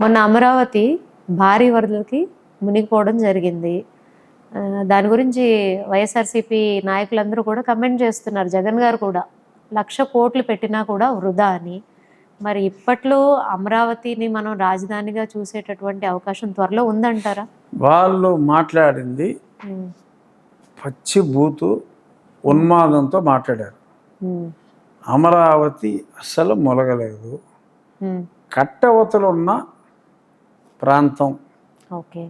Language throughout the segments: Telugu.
మొన్న అమరావతి భారీ వరదలకి మునిగిపోవడం జరిగింది. దాని గురించి వైఎస్ఆర్‌సీపీ నాయకులందరూ కూడా కమెంట్ చేస్తున్నారు. జగన్ గారు కూడా 1,00,00,000 పెట్టినా కూడా వృధా అని. మరి ఇప్పట్లో అమరావతిని మనం రాజధానిగా చూసేటటువంటి అవకాశం త్వరలో ఉందంటారా? వాళ్ళు మాట్లాడింది పచ్చి బూతు ఉన్మాదంతో మాట్లాడారు. అమరావతి అస్సలు మొలగలేదు. కట్టవతలు ఉన్న ప్రాంతం. ఓకే.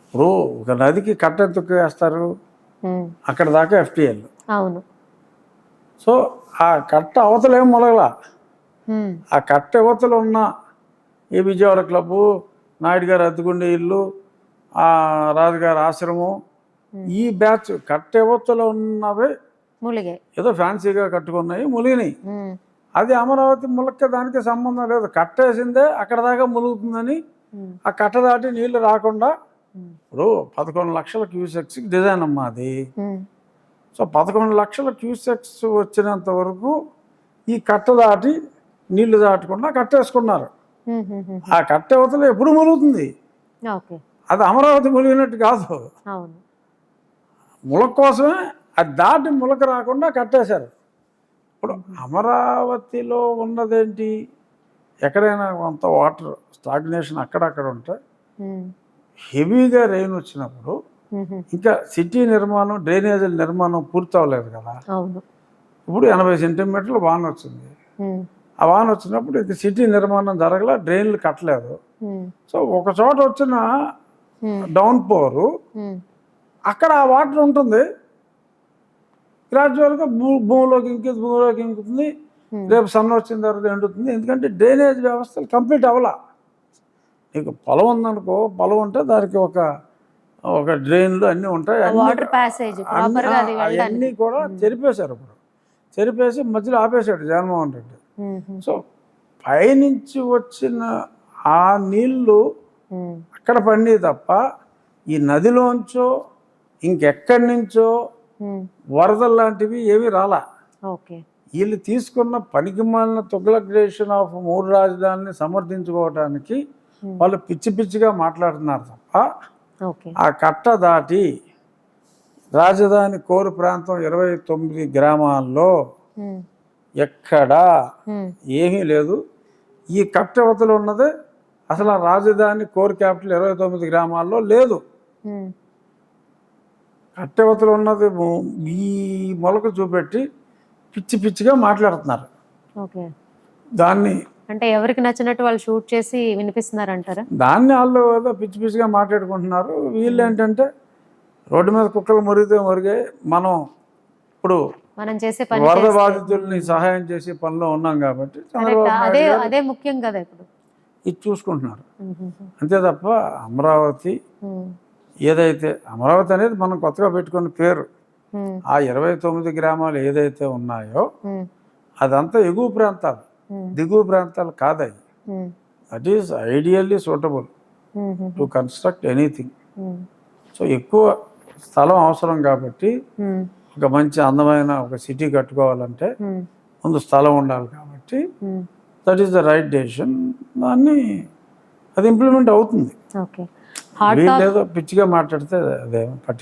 ఇప్పుడు ఒక నదికి కట్ట ఎందుకు వేస్తారు? అక్కడ దాకా ఎఫ్టీఎల్. అవును. సో ఆ కట్ట అవతల ఏం మొలగలా. ఆ కట్ట అవతలు ఉన్న ఈ విజయవాడ క్లబ్బు, నాయుడు గారు అద్దుకుండే ఇల్లు, ఆ రాజుగారి ఆశ్రమం, ఈ బ్యాచ్ కట్ట అవతలు ఉన్నవే ములిగాయి. ఏదో ఫ్యాన్సీగా కట్టుకున్నాయి, ములిగినాయి. అది అమరావతి ములక్క దానికి సంబంధం లేదు. కట్టేసిందే అక్కడ దాకా ములుగుతుందని ఆ కట్ట దాటి నీళ్లు రాకుండా. ఇప్పుడు 11 లక్షల క్యూసెక్స్ డిజైన్ అమ్మా అది. సో 11 లక్షల క్యూసెక్స్ వచ్చినంత వరకు ఈ కట్ట దాటి నీళ్లు దాటకుండా కట్టేసుకున్నారు. ఆ కట్ట అవతల ఎప్పుడు ములుగుతుంది. అది అమరావతి ములిగినట్టు కాదు. ములక కోసమే అది దాటి ములక రాకుండా కట్టేశారు. ఇప్పుడు అమరావతిలో ఉన్నదేంటి? ఎక్కడైనా కొంత వాటర్ స్టాగ్నేషన్ అక్కడక్కడ ఉంటే హెవీగా రెయిన్ వచ్చినప్పుడు ఇంకా సిటీ నిర్మాణం, డ్రైనేజీల నిర్మాణం పూర్తి అవ్వలేదు కదా. ఇప్పుడు 80 సెంటీమీటర్లు వాన వచ్చింది. ఆ వాన వచ్చినప్పుడు ఇంక సిటీ నిర్మాణం జరగలే, డ్రైన్లు కట్టలేదు. సో ఒక చోట వచ్చిన డౌన్ పోరు అక్కడ ఆ వాటర్ ఉంటుంది, గ్రాడ్యువల్గా భూమిలోకి ఇంకుతుంది. రేపు సన్న వచ్చిన తర్వాత ఎండుతుంది. ఎందుకంటే డ్రైనేజ్ వ్యవస్థలు కంప్లీట్ అవ్వాల. నీకు పొలం ఉందనుకో, పొలం ఉంటే దానికి ఒక డ్రైన్లు అన్నీ ఉంటాయి. అవన్నీ కూడా చెరిపేశారు. ఇప్పుడు చెరిపేసి మధ్యలో ఆపేశాడు జగన్మోహన్ రెడ్డి. సో పైనుంచి వచ్చిన ఆ నీళ్లు అక్కడ పడినాయి తప్ప ఈ నదిలోంచో ఇంకెక్కడి నుంచో వరదలు లాంటివి ఏమీ రాలా. వీళ్ళు తీసుకున్న పనికిమాలిన తుగ్లక్రేషన్ ఆఫ్ 3 రాజధానిని సమర్థించుకోవడానికి వాళ్ళు పిచ్చి పిచ్చిగా మాట్లాడుతున్నారు తప్ప ఆ కట్ట దాటి రాజధాని కోరు ప్రాంతం 29 గ్రామాల్లో ఎక్కడా ఏమీ లేదు. ఈ కట్టవతలు ఉన్నదే అసలు ఆ రాజధాని కోర్ క్యాపిటల్ 29 గ్రామాల్లో లేదు. కట్టవతలు ఉన్నది ఈ మొలక చూపెట్టి పిచ్చి పిచ్చిగా మాట్లాడుతున్నారు. దాన్ని అంటే ఎవరికి నచ్చినట్టు వాళ్ళు షూట్ చేసి వినిపిస్తున్నారంటారా? దాన్ని వాళ్ళు ఏదో పిచ్చి పిచ్చిగా మాట్లాడుకుంటున్నారు. వీళ్ళు ఏంటంటే రోడ్డు మీద కుక్కలు మురిగితే మురిగే, మనం చేసే వరద బాధితుల్ని సహాయం చేసే పనిలో ఉన్నాం కాబట్టి అదే ముఖ్యం కదా. ఇప్పుడు ఇది చూసుకుంటున్నారు అంతే తప్ప అమరావతి ఏదైతే అమరావతి అనేది మనం కొత్తగా పెట్టుకున్న పేరు, ఆ 29 గ్రామాలు ఏదైతే ఉన్నాయో అదంతా ఎగువ ప్రాంతాలు, దిగువ ప్రాంతాలు కాదవి. That is ideally suitable to construct anything. So ఎక్కువ స్థలం అవసరం కాబట్టి ఒక మంచి అందమైన ఒక సిటీ కట్టుకోవాలంటే ముందు స్థలం ఉండాలి కాబట్టి that is the right decision. దాన్ని అది ఇంప్లిమెంట్ అవుతుంది. వీళ్ళు ఏదో పిచ్చిగా మాట్లాడితే అదే పట్టి